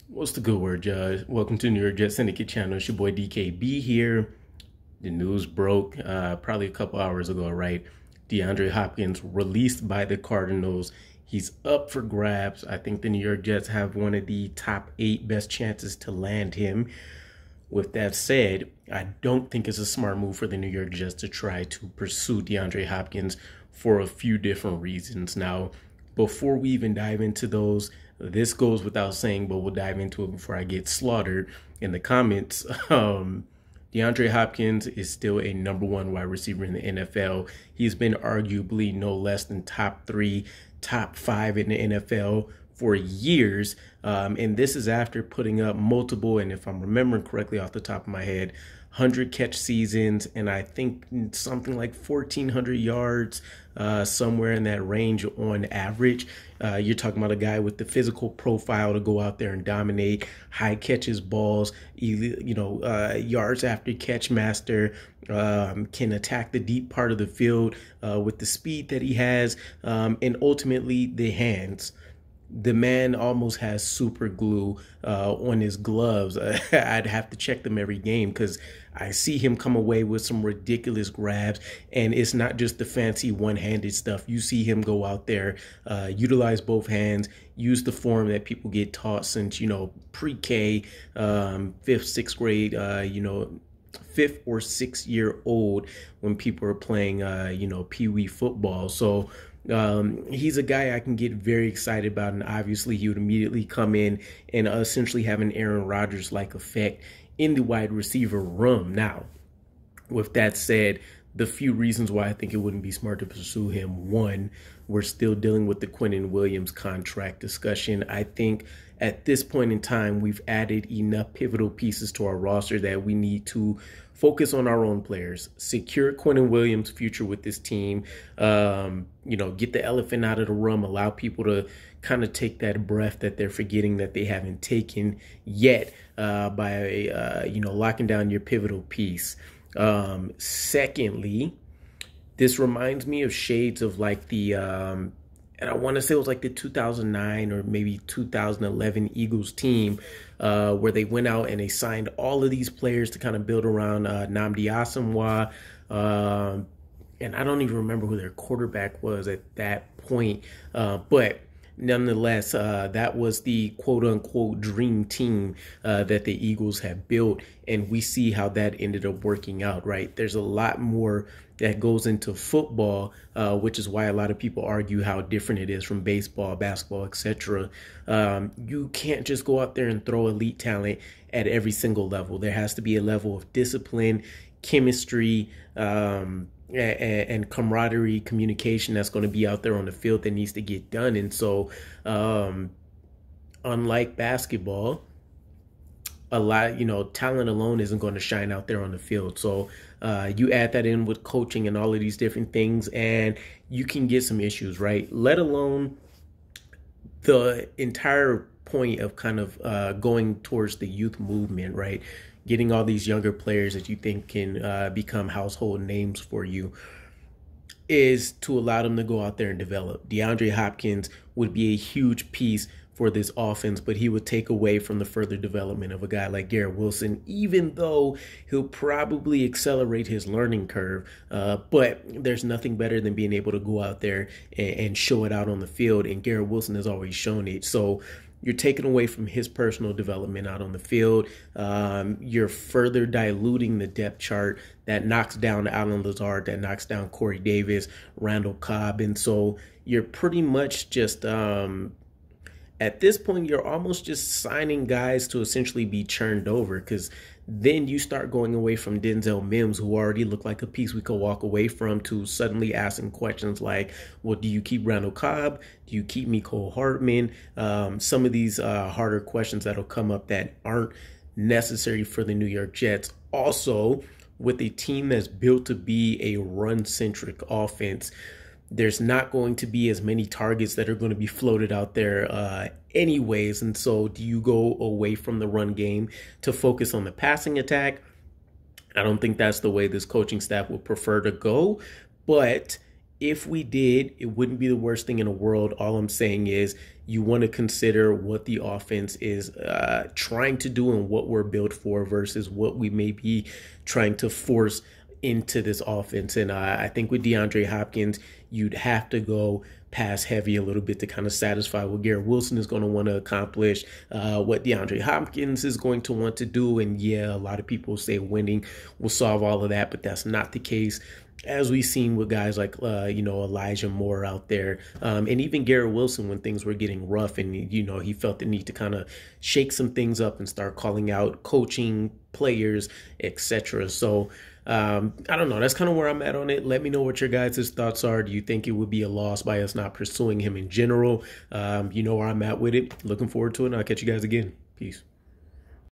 What's the good word, Judge? Welcome to New York Jets Syndicate channel. It's your boy DKB here. The news broke probably a couple hours ago, right? DeAndre Hopkins released by the Cardinals. He's up for grabs. I think the New York Jets have one of the top 8 best chances to land him. With that said, I don't think it's a smart move for the New York Jets to try to pursue DeAndre Hopkins for a few different reasons. Now, before we even dive into those, this goes without saying, but we'll dive into it before I get slaughtered in the comments. DeAndre Hopkins is still a number 1 wide receiver in the NFL. He's been arguably no less than top 3, top 5 in the NFL for years. And this is after putting up multiple, and if I'm remembering correctly off the top of my head, 100 catch seasons, and I think something like 1,400 yards, somewhere in that range on average. You're talking about a guy with the physical profile to go out there and dominate, high catches balls, yards after catch master, can attack the deep part of the field with the speed that he has, and ultimately the hands. The man almost has super glue on his gloves. I'd have to check them every game because I see him come away with some ridiculous grabs, and it's not just the fancy one-handed stuff. You see him go out there, utilize both hands, use the form that people get taught since, pre-K, 5th, 6th grade, 5th or 6th year old when people are playing, pee-wee football. So he's a guy I can get very excited about, and obviously he would immediately come in and essentially have an Aaron Rodgers-like effect in the wide receiver room. Now, with that said, the few reasons why I think it wouldn't be smart to pursue him: one, we're still dealing with the Quinnen Williams contract discussion. I think at this point in time, we've added enough pivotal pieces to our roster that we need to focus on our own players, secure Quinnen Williams' future with this team, get the elephant out of the room, allow people to kind of take that breath that they're forgetting that they haven't taken yet by locking down your pivotal piece. Secondly, this reminds me of shades of like the, and I want to say it was like the 2009 or maybe 2011 Eagles team where they went out and they signed all of these players to kind of build around Nnamdi Asomugha. And I don't even remember who their quarterback was at that point. But nonetheless, that was the quote-unquote dream team that the Eagles have built, and we see how that ended up working out, right? There's a lot more that goes into football, which is why a lot of people argue how different it is from baseball, basketball, etc. You can't just go out there and throw elite talent at every single level. There has to be a level of discipline, chemistry, and camaraderie, communication that's going to be out there on the field that needs to get done. And so unlike basketball, a lot, talent alone isn't going to shine out there on the field. So you add that in with coaching and all of these different things, and you can get some issues, right? Let alone the entire point of kind of going towards the youth movement, right? Getting all these younger players that you think can become household names for you is to allow them to go out there and develop. DeAndre Hopkins would be a huge piece for this offense, but he would take away from the further development of a guy like Garrett Wilson, even though he'll probably accelerate his learning curve. But there's nothing better than being able to go out there and show it out on the field, and Garrett Wilson has already shown it. So you're taking away from his personal development out on the field. You're further diluting the depth chart that knocks down Allen Lazard, that knocks down Corey Davis, Randall Cobb. And so you're pretty much just, at this point, you're almost just signing guys to essentially be churned over, because then you start going away from Denzel Mims, who already looked like a piece we could walk away from, to suddenly asking questions like, well, do you keep Randall Cobb? Do you keep Mecole Hardman? Some of these harder questions that'll come up that aren't necessary for the New York Jets. Also, with a team that's built to be a run-centric offense, there's not going to be as many targets that are going to be floated out there anyways. And so do you go away from the run game to focus on the passing attack? I don't think that's the way this coaching staff would prefer to go. But if we did, it wouldn't be the worst thing in the world. All I'm saying is you want to consider what the offense is trying to do and what we're built for versus what we may be trying to force into this offense. And I think with DeAndre Hopkins, you'd have to go pass heavy a little bit to kind of satisfy what Garrett Wilson is going to want to accomplish, what DeAndre Hopkins is going to want to do. And yeah, a lot of people say winning will solve all of that, but that's not the case. As we've seen with guys like, Elijah Moore out there, and even Garrett Wilson when things were getting rough and, he felt the need to kind of shake some things up and start calling out coaching, players, etc. So I don't know. That's kind of where I'm at on it. Let me know what your guys' thoughts are. Do you think it would be a loss by us not pursuing him in general? You know where I'm at with it. Looking forward to it, and I'll catch you guys again. Peace.